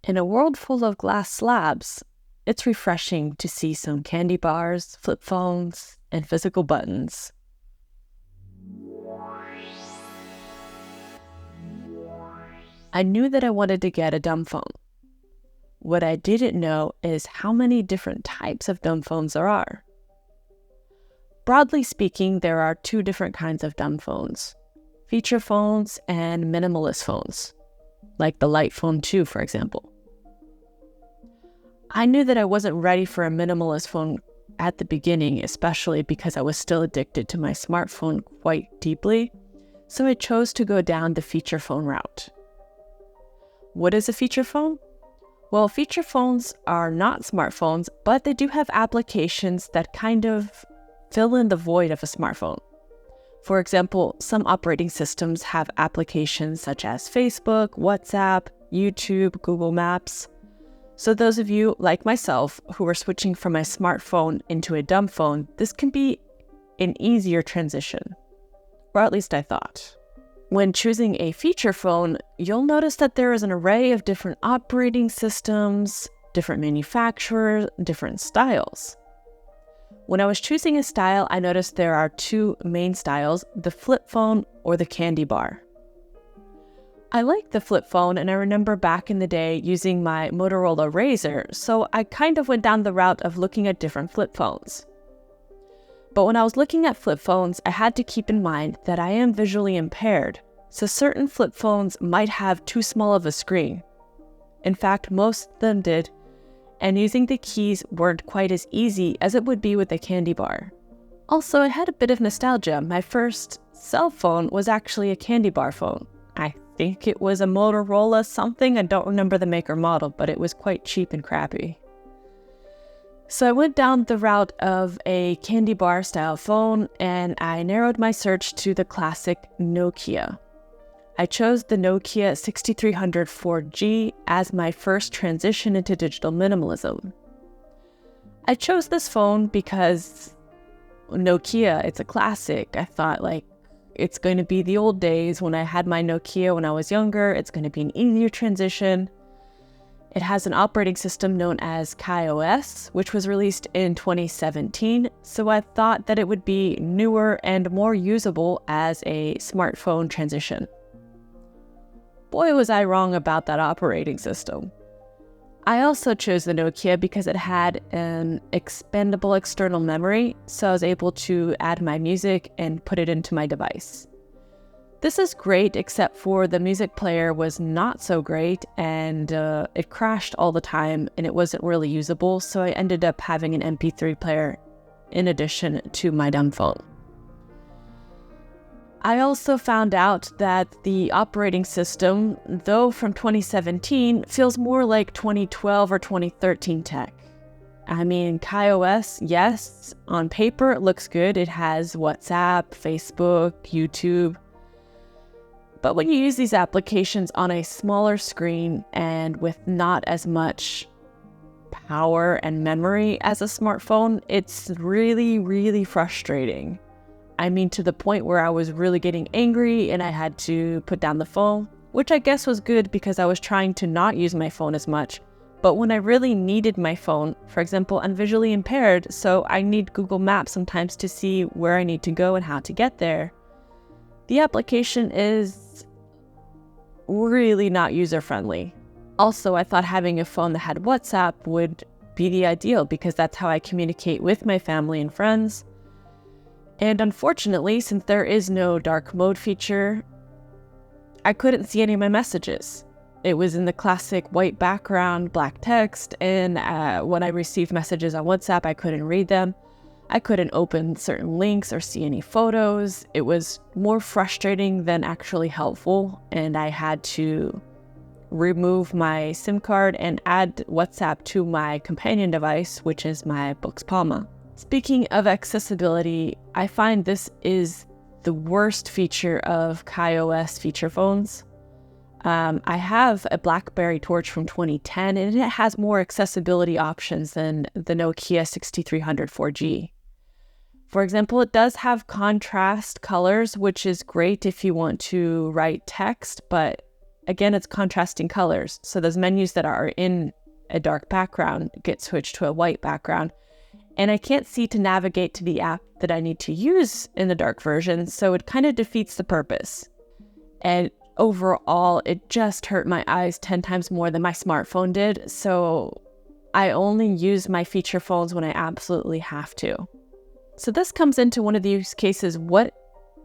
In a world full of glass slabs, it's refreshing to see some candy bars, flip phones, and physical buttons. I knew that I wanted to get a dumb phone. What I didn't know is how many different types of dumb phones there are. Broadly speaking, there are two different kinds of dumb phones: feature phones and minimalist phones, like the Light Phone 2, for example. I knew that I wasn't ready for a minimalist phone at the beginning, especially because I was still addicted to my smartphone quite deeply, so I chose to go down the feature phone route. What is a feature phone? Well, feature phones are not smartphones, but they do have applications that kind of fill in the void of a smartphone. For example, some operating systems have applications such as Facebook, WhatsApp, YouTube, Google Maps. So those of you, like myself, who are switching from a smartphone into a dumb phone, this can be an easier transition, or at least I thought. When choosing a feature phone, you'll notice that there is an array of different operating systems, different manufacturers, different styles. When I was choosing a style, I noticed there are two main styles: the flip phone or the candy bar. I like the flip phone, and I remember back in the day using my Motorola Razr, so I kind of went down the route of looking at different flip phones. But when I was looking at flip phones, I had to keep in mind that I am visually impaired, so certain flip phones might have too small of a screen. In fact, most of them did, and using the keys weren't quite as easy as it would be with a candy bar. Also, I had a bit of nostalgia. My first cell phone was actually a candy bar phone. I think it was a Motorola something. I don't remember the make or model, but it was quite cheap and crappy. So I went down the route of a candy bar style phone, and I narrowed my search to the classic Nokia. I chose the Nokia 6300 4G as my first transition into digital minimalism. I chose this phone because Nokia, it's a classic. I thought, it's going to be the old days when I had my Nokia when I was younger. It's going to be an easier transition. It has an operating system known as KaiOS, which was released in 2017, so I thought that it would be newer and more usable as a smartphone transition. Boy, was I wrong about that operating system. I also chose the Nokia because it had an expandable external memory, so I was able to add my music and put it into my device. This is great, except for the music player was not so great, and it crashed all the time, and it wasn't really usable, so I ended up having an MP3 player in addition to my dumb phone. I also found out that the operating system, though from 2017, feels more like 2012 or 2013 tech. I mean, KaiOS, yes, on paper it looks good. It has WhatsApp, Facebook, YouTube. But when you use these applications on a smaller screen and with not as much power and memory as a smartphone, it's really, really frustrating. I mean, to the point where I was really getting angry and I had to put down the phone, which I guess was good because I was trying to not use my phone as much. But when I really needed my phone, for example, I'm visually impaired, so I need Google Maps sometimes to see where I need to go and how to get there. The application is really not user-friendly. Also, I thought having a phone that had WhatsApp would be the ideal because that's how I communicate with my family and friends. And unfortunately, since there is no dark mode feature, I couldn't see any of my messages. It was in the classic white background, black text, and when I received messages on WhatsApp, I couldn't read them. I couldn't open certain links or see any photos. It was more frustrating than actually helpful, and I had to remove my SIM card and add WhatsApp to my companion device, which is my Box Palma. Speaking of accessibility, I find this is the worst feature of KaiOS feature phones. I have a BlackBerry Torch from 2010, and it has more accessibility options than the Nokia 6300 4G. For example, it does have contrast colors, which is great if you want to write text, but again, it's contrasting colors. So those menus that are in a dark background get switched to a white background. And I can't see to navigate to the app that I need to use in the dark version, so it kind of defeats the purpose. And overall, it just hurt my eyes 10 times more than my smartphone did, so I only use my feature phones when I absolutely have to. So this comes into one of the use cases. What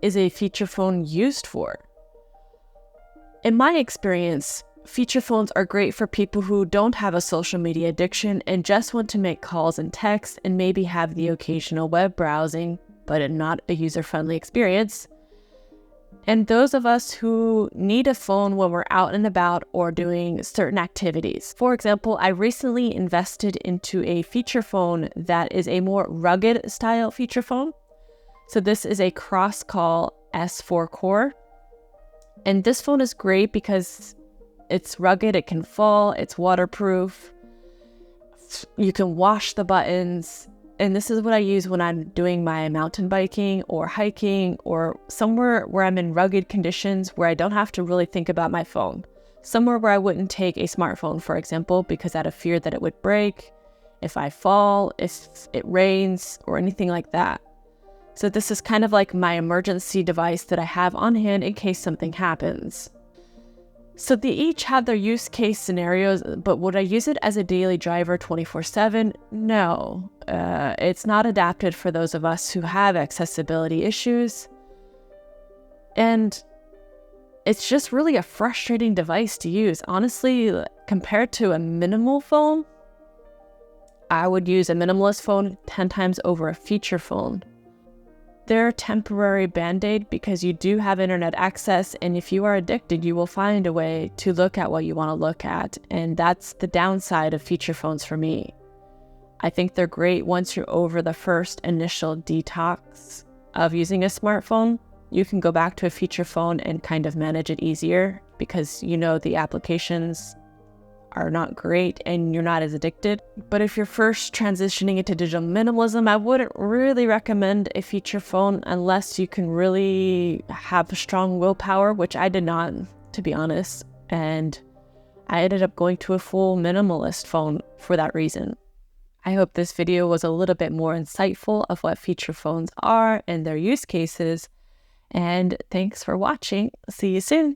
is a feature phone used for? In my experience, feature phones are great for people who don't have a social media addiction and just want to make calls and text and maybe have the occasional web browsing, but not a user-friendly experience. And those of us who need a phone when we're out and about or doing certain activities. For example, I recently invested into a feature phone that is a more rugged style feature phone. So this is a Crosscall S4 core. And this phone is great because it's rugged, it can fall, it's waterproof, you can wash the buttons. And this is what I use when I'm doing my mountain biking or hiking or somewhere where I'm in rugged conditions where I don't have to really think about my phone. Somewhere where I wouldn't take a smartphone, for example, because out of fear that it would break if I fall, if it rains, or anything like that. So this is kind of like my emergency device that I have on hand in case something happens. So they each have their use case scenarios, but would I use it as a daily driver 24/7? No. It's not adapted for those of us who have accessibility issues. And it's just really a frustrating device to use. Honestly, compared to a minimal phone, I would use a minimalist phone 10 times over a feature phone. They're a temporary band-aid because you do have internet access, and if you are addicted, you will find a way to look at what you want to look at, and that's the downside of feature phones for me. I think they're great once you're over the first initial detox of using a smartphone. You can go back to a feature phone and kind of manage it easier because you know the applications are not great and you're not as addicted. But if you're first transitioning into digital minimalism, I wouldn't really recommend a feature phone unless you can really have strong willpower, which I did not, to be honest. And I ended up going to a full minimalist phone for that reason. I hope this video was a little bit more insightful of what feature phones are and their use cases. And thanks for watching. See you soon.